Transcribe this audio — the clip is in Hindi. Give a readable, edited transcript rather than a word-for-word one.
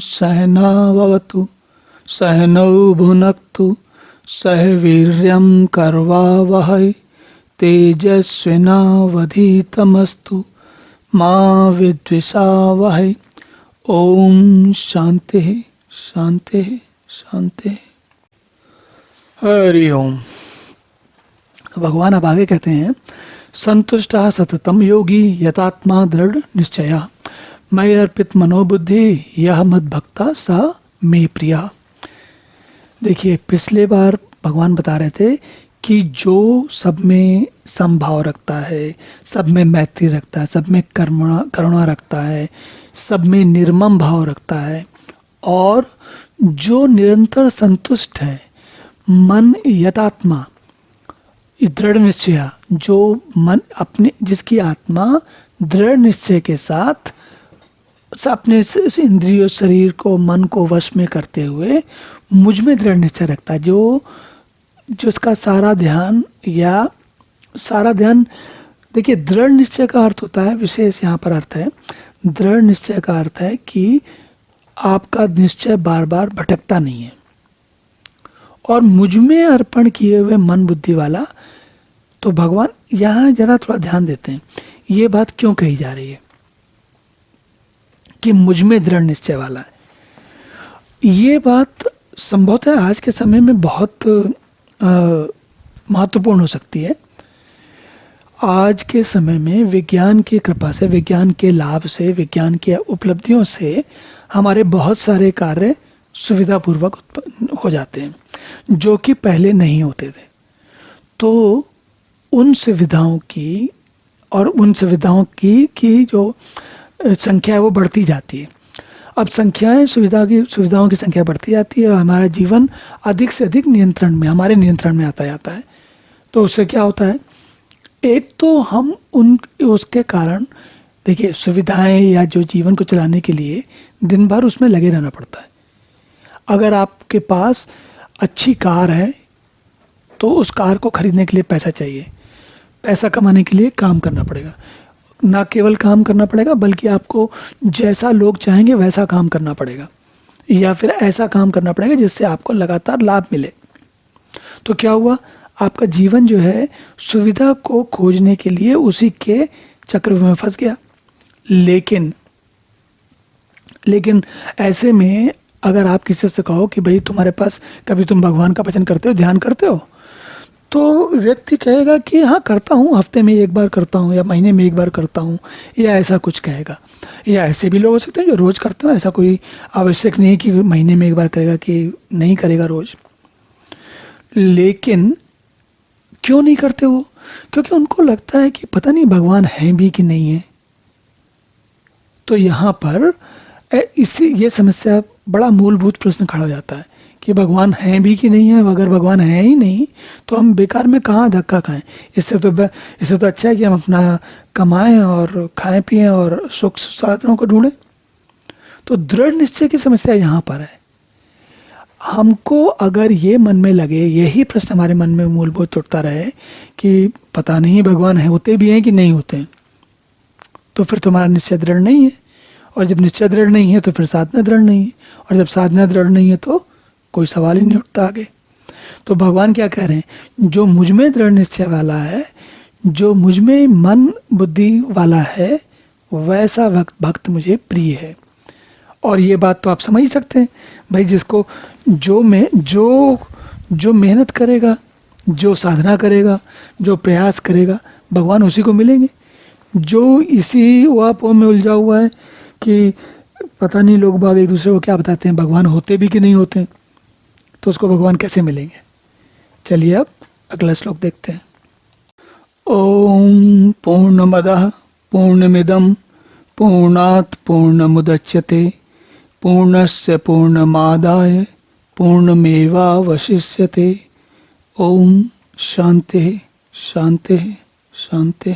सहनाववतु सहनौ भुनक्तु सह वीर्यं कर्वावहै तेजस्विनावधीतमस्तु मा विद्विषावहै। ओम शांति शांति शांति। हरि ओम। भगवान अब आगे कहते हैं, संतुष्टः सततम योगी यतात्मा दृढ़ निश्चया मयि अर्पित मनोबुद्धि यह मद भक्ता स मे प्रिया। देखिए, पिछले बार भगवान बता रहे थे कि जो सब में समभाव रखता है, सब में मैत्री रखता है, सब में करुणा रखता है, सब में निर्मम भाव रखता है और जो निरंतर संतुष्ट है, मन यतात्मा दृढ़ निश्चय, जो मन अपने जिसकी आत्मा दृढ़ निश्चय के साथ अपने इंद्रियों शरीर को मन को वश में करते हुए मुझ में दृढ़ निश्चय रखता है, जो इसका सारा ध्यान देखिए, दृढ़ निश्चय का अर्थ होता है, विशेष यहाँ पर अर्थ है, दृढ़ निश्चय का अर्थ है कि आपका निश्चय बार बार भटकता नहीं है और मुझ में अर्पण किए हुए मन बुद्धि वाला। तो भगवान यहाँ जरा थोड़ा ध्यान देते हैं, ये बात क्यों कही जा रही है कि मुझ में दृढ़ निश्चय वाला है। ये बात संभवतः आज के समय में बहुत महत्वपूर्ण हो सकती है। आज के समय में विज्ञान की कृपा से, विज्ञान के लाभ से, विज्ञान की उपलब्धियों से हमारे बहुत सारे कार्य सुविधापूर्वक हो जाते हैं जो कि पहले नहीं होते थे। तो उन सुविधाओं की और उन सुविधाओं की जो संख्या है वो बढ़ती जाती है। अब सुविधाओं की संख्या बढ़ती जाती है और हमारा जीवन अधिक से अधिक हमारे नियंत्रण में आता जाता है। तो उससे क्या होता है, एक तो हम उसके कारण देखिए, सुविधाएं या जो जीवन को चलाने के लिए दिन भर उसमें लगे रहना पड़ता है। अगर आपके पास अच्छी कार है तो उस कार को खरीदने के लिए पैसा चाहिए, पैसा कमाने के लिए काम करना पड़ेगा। ना केवल काम करना पड़ेगा बल्कि आपको जैसा लोग चाहेंगे वैसा काम करना पड़ेगा, या फिर ऐसा काम करना पड़ेगा जिससे आपको लगातार लाभ मिले। तो क्या हुआ, आपका जीवन जो है सुविधा को खोजने के लिए उसी के चक्रव्यूह में फंस गया। लेकिन ऐसे में अगर आप किसी से कहो कि भाई तुम्हारे पास कभी तुम भगवान का भजन करते हो, ध्यान करते हो, तो व्यक्ति कहेगा कि हाँ करता हूँ, हफ्ते में एक बार करता हूँ या महीने में एक बार करता हूँ, या ऐसा कुछ कहेगा। या ऐसे भी लोग हो सकते हैं जो रोज करते हो, ऐसा कोई आवश्यक नहीं कि महीने में एक बार करेगा कि नहीं करेगा रोज। लेकिन क्यों नहीं करते वो? क्योंकि उनको लगता है कि पता नहीं भगवान है भी कि नहीं है। तो यहाँ पर ये समस्या, बड़ा मूलभूत प्रश्न खड़ा हो जाता है कि भगवान है भी कि नहीं है। अगर भगवान है ही नहीं तो हम बेकार में कहाँ धक्का खाएं। इससे तो अच्छा है कि हम अपना कमाएं और खाएं पिएं और सुख साधनों को ढूंढें। तो दृढ़ निश्चय की समस्या यहाँ पर है। हमको अगर ये मन में लगे, यही प्रश्न हमारे मन में मूलभूत उठता रहे कि पता नहीं भगवान है, होते भी हैं कि नहीं होते हैं, तो फिर तुम्हारा निश्चय दृढ़ नहीं है। और जब निश्चय दृढ़ नहीं है तो फिर साधना दृढ़ नहीं है, और जब साधना दृढ़ नहीं है तो कोई सवाल ही नहीं उठता आगे। तो भगवान क्या कह रहे हैं, जो मुझ में दृढ़ निश्चय वाला है, जो मुझ में मन बुद्धि वाला है, वैसा भक्त मुझे प्रिय है। और ये बात तो आप समझ ही सकते हैं भाई, जिसको जो मेहनत करेगा, जो साधना करेगा, जो प्रयास करेगा, भगवान उसी को मिलेंगे। जो इसी वापों में उलझा हुआ है कि पता नहीं लोग बाग एक दूसरे को क्या बताते हैं, भगवान होते भी कि नहीं होते, तो उसको भगवान कैसे मिलेंगे। चलिए अब अगला श्लोक देखते हैं। ओम पूर्णमदः पूर्णमिदं पूर्णात् पूर्णमुदच्यते पूर्णस्य पूर्णमादाय पूर्णमेवावशिष्यते। ओम शांति शांति शांति।